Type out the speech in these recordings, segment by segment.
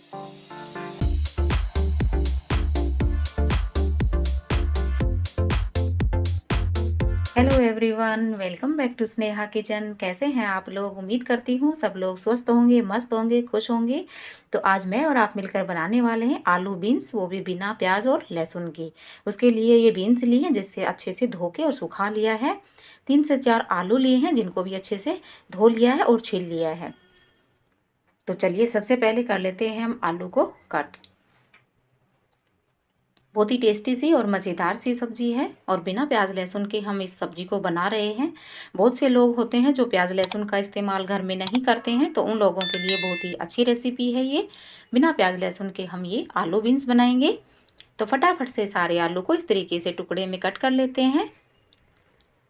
Hello everyone, welcome back to Sneha kitchen. कैसे हैं आप लोग? उम्मीद करती हूँ सब लोग स्वस्थ होंगे, मस्त होंगे, खुश होंगे। तो आज मैं और आप मिलकर बनाने वाले हैं आलू बीन्स, वो भी बिना प्याज और लहसुन की। उसके लिए ये बीन्स लिए हैं जिससे अच्छे से धो के और सुखा लिया है। 3 से 4 आलू लिए हैं जिनको भी अच्छे से धो लिया है और छील लिया है। तो चलिए सबसे पहले कर लेते हैं हम आलू को कट। बहुत ही टेस्टी सी और मज़ेदार सी सब्जी है और बिना प्याज लहसुन के हम इस सब्जी को बना रहे हैं। बहुत से लोग होते हैं जो प्याज लहसुन का इस्तेमाल घर में नहीं करते हैं, तो उन लोगों के लिए बहुत ही अच्छी रेसिपी है ये। बिना प्याज लहसुन के हम ये आलू बीन्स बनाएंगे। तो फटाफट से सारे आलू को इस तरीके से टुकड़े में कट कर लेते हैं।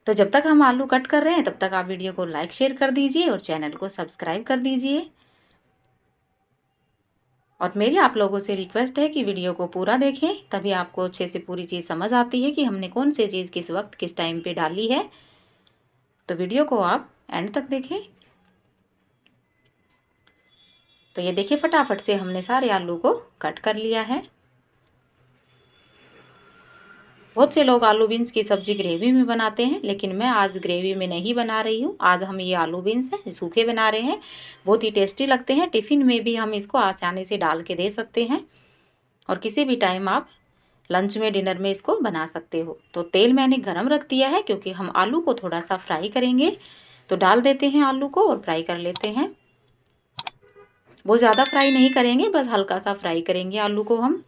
तो जब तक हम आलू कट कर रहे हैं तब तक आप वीडियो को लाइक शेयर कर दीजिए और चैनल को सब्सक्राइब कर दीजिए। और मेरी आप लोगों से रिक्वेस्ट है कि वीडियो को पूरा देखें, तभी आपको अच्छे से पूरी चीज़ समझ आती है कि हमने कौन सी चीज़ किस वक्त किस टाइम पे डाली है। तो वीडियो को आप एंड तक देखें। तो ये देखिए फटाफट से हमने सारे आलू को कट कर लिया है। बहुत से लोग आलू बीन्स की सब्जी ग्रेवी में बनाते हैं, लेकिन मैं आज ग्रेवी में नहीं बना रही हूँ। आज हम ये आलू बीन्स हैं सूखे बना रहे हैं। बहुत ही टेस्टी लगते हैं, टिफ़िन में भी हम इसको आसानी से डाल के दे सकते हैं और किसी भी टाइम आप लंच में डिनर में इसको बना सकते हो। तो तेल मैंने गरम रख दिया है क्योंकि हम आलू को थोड़ा सा फ्राई करेंगे। तो डाल देते हैं आलू को और फ्राई कर लेते हैं। वो ज़्यादा फ्राई नहीं करेंगे, बस हल्का सा फ्राई करेंगे आलू को हम।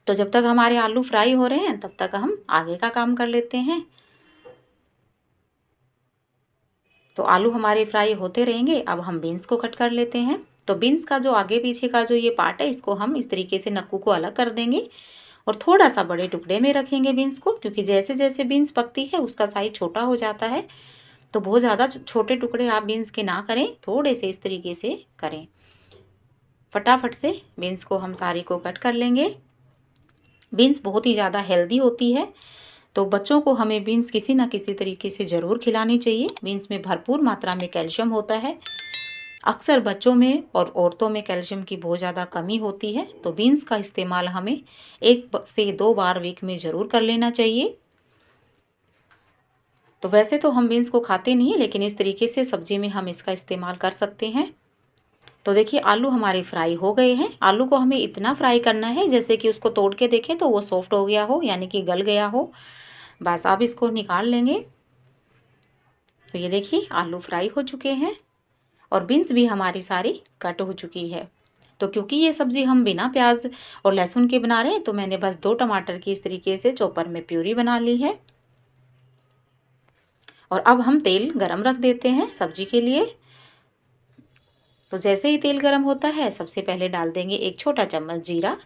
तो जब तक हमारे आलू फ्राई हो रहे हैं तब तक हम आगे का काम कर लेते हैं। तो आलू हमारे फ्राई होते रहेंगे। अब हम बीन्स को कट कर लेते हैं। तो बीन्स का जो आगे पीछे का जो ये पार्ट है, इसको हम इस तरीके से नक्कू को अलग कर देंगे और थोड़ा सा बड़े टुकड़े में रखेंगे बीन्स को, क्योंकि जैसे जैसे बीन्स पकती है उसका साइज छोटा हो जाता है। तो बहुत ज़्यादा छोटे टुकड़े आप बीन्स के ना करें, थोड़े से इस तरीके से करें। फटाफट से बीन्स को हम सारी को कट कर लेंगे। बीन्स बहुत ही ज़्यादा हेल्दी होती है, तो बच्चों को हमें बीन्स किसी ना किसी तरीके से ज़रूर खिलानी चाहिए। बीन्स में भरपूर मात्रा में कैल्शियम होता है। अक्सर बच्चों में और औरतों में कैल्शियम की बहुत ज़्यादा कमी होती है, तो बीन्स का इस्तेमाल हमें 1 से 2 बार वीक में ज़रूर कर लेना चाहिए। तो वैसे तो हम बीन्स को खाते नहीं है, लेकिन इस तरीके से सब्जी में हम इसका इस्तेमाल कर सकते हैं। तो देखिए आलू हमारे फ्राई हो गए हैं। आलू को हमें इतना फ्राई करना है जैसे कि उसको तोड़ के देखें तो वो सॉफ्ट हो गया हो, यानी कि गल गया हो। बस अब इसको निकाल लेंगे। तो ये देखिए आलू फ्राई हो चुके हैं और बीन्स भी हमारी सारी कट हो चुकी है। तो क्योंकि ये सब्ज़ी हम बिना प्याज और लहसुन के बना रहे हैं, तो मैंने बस 2 टमाटर की इस तरीके से चॉपर में प्यूरी बना ली है। और अब हम तेल गरम रख देते हैं सब्जी के लिए। तो जैसे ही तेल गरम होता है सबसे पहले डाल देंगे 1 छोटा चम्मच जीरा।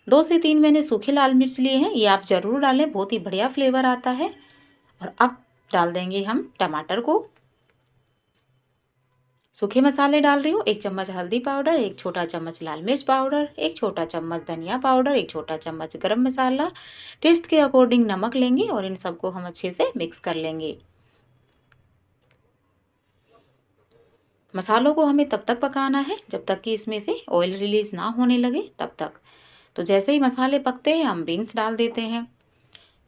2 से 3 मैंने सूखे लाल मिर्च लिए हैं, ये आप ज़रूर डालें, बहुत ही बढ़िया फ्लेवर आता है। और अब डाल देंगे हम टमाटर को। सूखे मसाले डाल रही हूँ, 1 चम्मच हल्दी पाउडर, 1 छोटा चम्मच लाल मिर्च पाउडर, 1 छोटा चम्मच धनिया पाउडर, 1 छोटा चम्मच गरम मसाला। टेस्ट के अकॉर्डिंग नमक लेंगे और इन सबको हम अच्छे से मिक्स कर लेंगे। मसालों को हमें तब तक पकाना है जब तक कि इसमें से ऑयल रिलीज ना होने लगे, तब तक। तो जैसे ही मसाले पकते हैं हम बीन्स डाल देते हैं।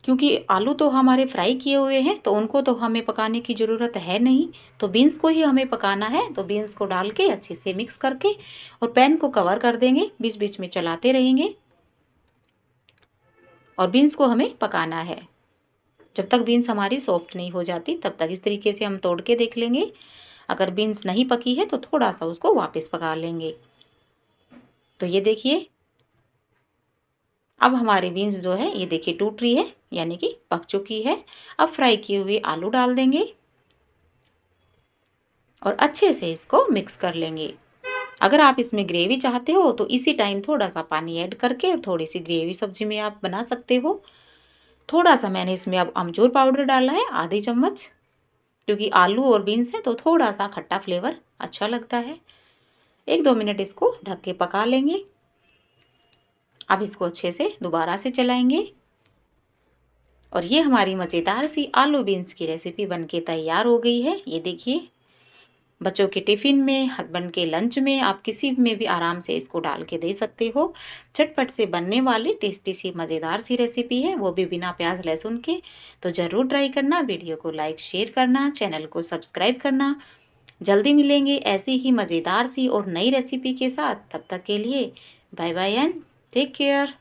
क्योंकि आलू तो हमारे फ्राई किए हुए हैं, तो उनको तो हमें पकाने की ज़रूरत है नहीं। तो बीन्स को ही हमें पकाना है। तो बीन्स को डाल के अच्छे से मिक्स करके और पैन को कवर कर देंगे, बीच बीच में चलाते रहेंगे और बीन्स को हमें पकाना है जब तक बीन्स हमारी सॉफ्ट नहीं हो जाती, तब तक। इस तरीके से हम तोड़ के देख लेंगे। अगर बीन्स नहीं पकी है तो थोड़ा सा उसको वापस पका लेंगे। तो ये देखिए अब हमारी बीन्स जो है ये देखिए टूट रही है, यानी कि पक चुकी है। अब फ्राई किए हुए आलू डाल देंगे और अच्छे से इसको मिक्स कर लेंगे। अगर आप इसमें ग्रेवी चाहते हो तो इसी टाइम थोड़ा सा पानी ऐड करके और थोड़ी सी ग्रेवी सब्जी में आप बना सकते हो। थोड़ा सा मैंने इसमें अब अमचूर पाउडर डाला है, आधी चम्मच, क्योंकि आलू और बीन्स है तो थोड़ा सा खट्टा फ्लेवर अच्छा लगता है। 1-2 मिनट इसको ढक के पका लेंगे। अब इसको अच्छे से दोबारा से चलाएंगे और ये हमारी मज़ेदार सी आलू बीन्स की रेसिपी बनके तैयार हो गई है। ये देखिए बच्चों के टिफ़िन में, हस्बैंड के लंच में, आप किसी में भी आराम से इसको डाल के दे सकते हो। झटपट से बनने वाली टेस्टी सी मज़ेदार सी रेसिपी है, वो भी बिना प्याज लहसुन के। तो ज़रूर ट्राई करना, वीडियो को लाइक शेयर करना, चैनल को सब्सक्राइब करना। जल्दी मिलेंगे ऐसी ही मज़ेदार सी और नई रेसिपी के साथ। तब तक के लिए bye bye and take care.